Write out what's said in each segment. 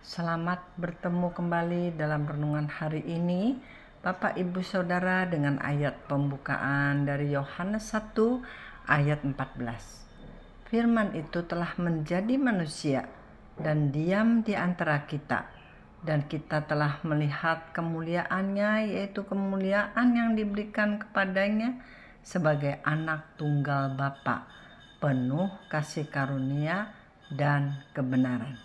Selamat bertemu kembali dalam renungan hari ini, Bapak Ibu Saudara, dengan ayat pembukaan dari Yohanes 1 ayat 14. Firman itu telah menjadi manusia dan diam di antara kita, dan kita telah melihat kemuliaannya, yaitu kemuliaan yang diberikan kepadanya sebagai anak tunggal Bapa, penuh kasih karunia dan kebenaran.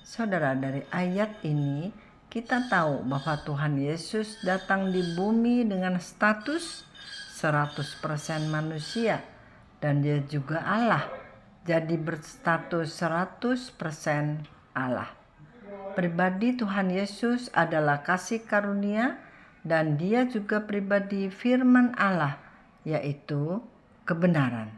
Saudara, dari ayat ini kita tahu bahwa Tuhan Yesus datang di bumi dengan status 100% manusia, dan dia juga Allah, jadi berstatus 100% Allah. Pribadi Tuhan Yesus adalah kasih karunia, dan dia juga pribadi firman Allah, yaitu kebenaran.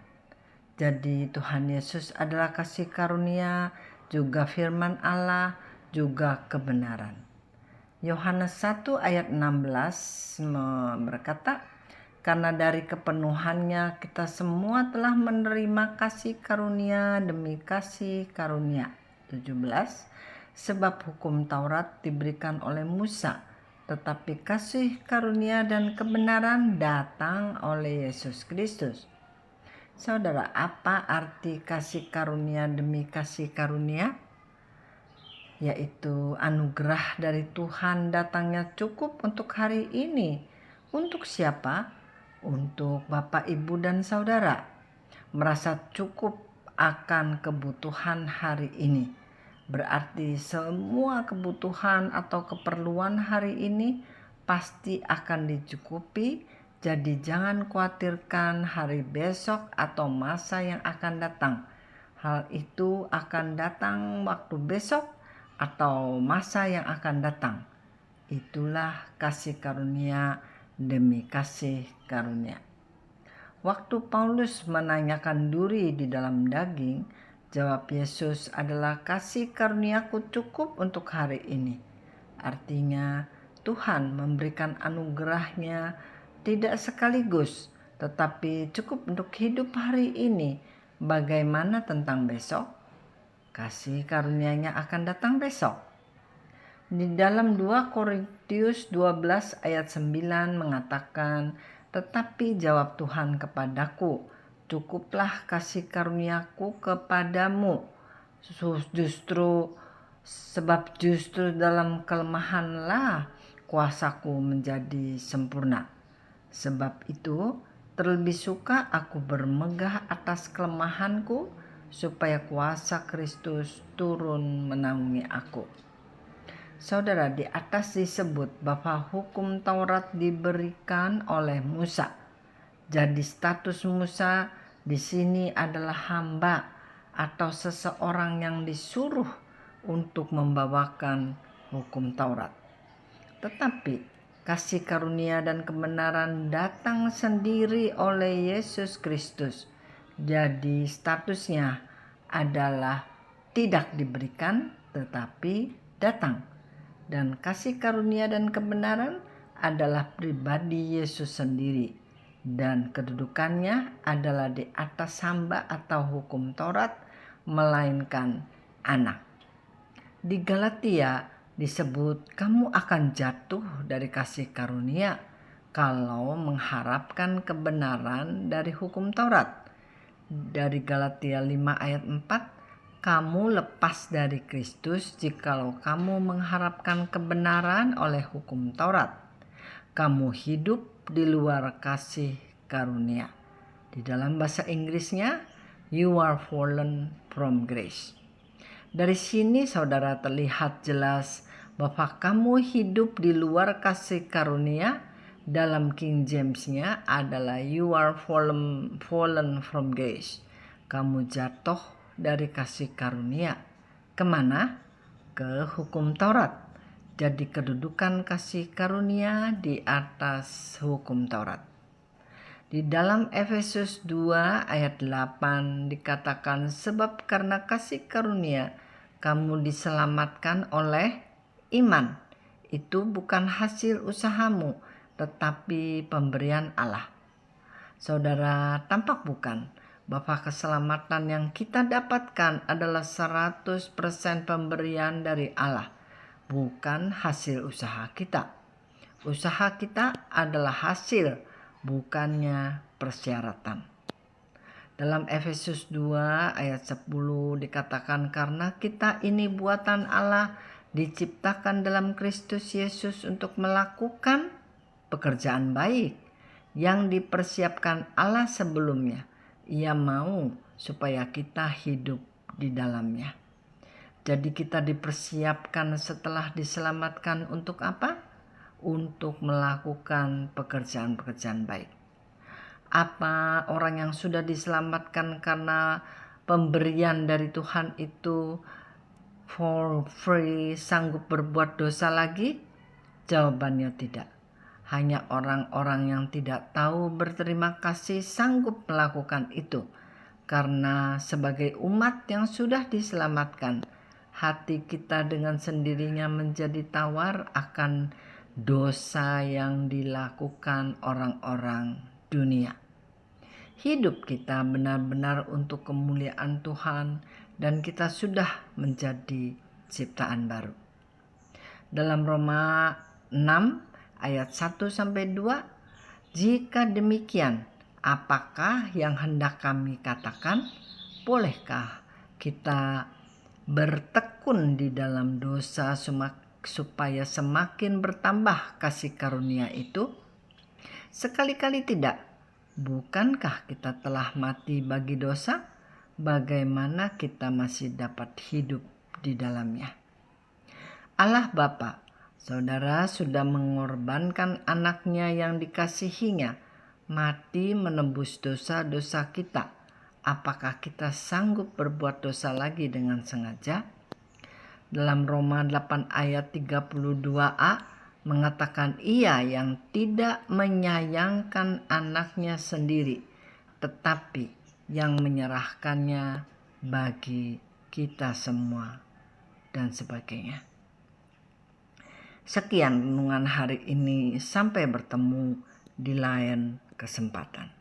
Jadi Tuhan Yesus adalah kasih karunia, juga firman Allah, juga kebenaran. Yohanes 1 ayat 16 berkata, karena dari kepenuhannya kita semua telah menerima kasih karunia demi kasih karunia. 17, sebab hukum Taurat diberikan oleh Musa, tetapi kasih karunia dan kebenaran datang oleh Yesus Kristus. Saudara, apa arti kasih karunia demi kasih karunia? Yaitu anugerah dari Tuhan datangnya cukup untuk hari ini. Untuk siapa? Untuk Bapak, Ibu, dan Saudara. Merasa cukup akan kebutuhan hari ini. Berarti semua kebutuhan atau keperluan hari ini pasti akan dicukupi. Jadi jangan khawatirkan hari besok atau masa yang akan datang. Hal itu akan datang waktu besok atau masa yang akan datang. Itulah kasih karunia demi kasih karunia. Waktu Paulus menanyakan duri di dalam daging, jawab Yesus adalah kasih karuniaku cukup untuk hari ini. Artinya Tuhan memberikan anugerahnya tidak sekaligus, tetapi cukup untuk hidup hari ini. Bagaimana tentang besok? Kasih karunia-Nya akan datang besok. Di dalam 2 Korintus 12 ayat 9 mengatakan, tetapi jawab Tuhan kepadaku, cukuplah kasih karuniaku kepadamu, sebab justru dalam kelemahanlah kuasaku menjadi sempurna. Sebab itu terlebih suka aku bermegah atas kelemahanku, supaya kuasa Kristus turun menaungi aku. Saudara, di atas disebut bahwa hukum Taurat diberikan oleh Musa. Jadi status Musa di sini adalah hamba atau seseorang yang disuruh untuk membawakan hukum Taurat. Tetapi kasih karunia dan kebenaran datang sendiri oleh Yesus Kristus. Jadi statusnya adalah tidak diberikan tetapi datang. Dan kasih karunia dan kebenaran adalah pribadi Yesus sendiri, dan kedudukannya adalah di atas hamba atau hukum Taurat, melainkan anak. Di Galatia disebut kamu akan jatuh dari kasih karunia kalau mengharapkan kebenaran dari hukum Taurat. Dari Galatia 5 ayat 4, kamu lepas dari Kristus jikalau kamu mengharapkan kebenaran oleh hukum Taurat. Kamu hidup di luar kasih karunia. Di dalam bahasa Inggrisnya, you are fallen from grace. Dari sini saudara terlihat jelas bahwa kamu hidup di luar kasih karunia. Dalam King James-nya adalah you are fallen from grace. Kamu jatuh dari kasih karunia. Kemana? Ke hukum Taurat. Jadi kedudukan kasih karunia di atas hukum Taurat. Di dalam Efesus 2 ayat 8 dikatakan, sebab karena kasih karunia kamu diselamatkan oleh iman. Itu bukan hasil usahamu, tetapi pemberian Allah. Saudara, tampak bukan bahwa keselamatan yang kita dapatkan adalah 100% pemberian dari Allah, bukan hasil usaha kita. Usaha kita adalah hasil, bukannya persyaratan. Dalam Efesus 2 ayat 10 dikatakan, karena kita ini buatan Allah, diciptakan dalam Kristus Yesus untuk melakukan pekerjaan baik yang dipersiapkan Allah sebelumnya. Ia mau supaya kita hidup di dalamnya. Jadi kita dipersiapkan setelah diselamatkan untuk apa? Untuk melakukan pekerjaan-pekerjaan baik. Apa orang yang sudah diselamatkan karena pemberian dari Tuhan itu for free sanggup berbuat dosa lagi? Jawabannya tidak. Hanya orang-orang yang tidak tahu berterima kasih sanggup melakukan itu. Karena sebagai umat yang sudah diselamatkan, hati kita dengan sendirinya menjadi tawar akan dosa yang dilakukan orang-orang dunia. Hidup kita benar-benar untuk kemuliaan Tuhan dan kita sudah menjadi ciptaan baru. Dalam Roma 6 ayat 1-2, jika demikian, apakah yang hendak kami katakan? Bolehkah kita bertekun di dalam dosa supaya semakin bertambah kasih karunia itu? Sekali-kali tidak. Bukankah kita telah mati bagi dosa? Bagaimana kita masih dapat hidup di dalamnya? Allah Bapa, Saudara sudah mengorbankan anaknya yang dikasihinya, mati menebus dosa-dosa kita. Apakah kita sanggup berbuat dosa lagi dengan sengaja? Dalam Roma 8 ayat 32a mengatakan, ia yang tidak menyayangkan anaknya sendiri, tetapi yang menyerahkannya bagi kita semua, dan sebagainya. Sekian renungan hari ini, sampai bertemu di lain kesempatan.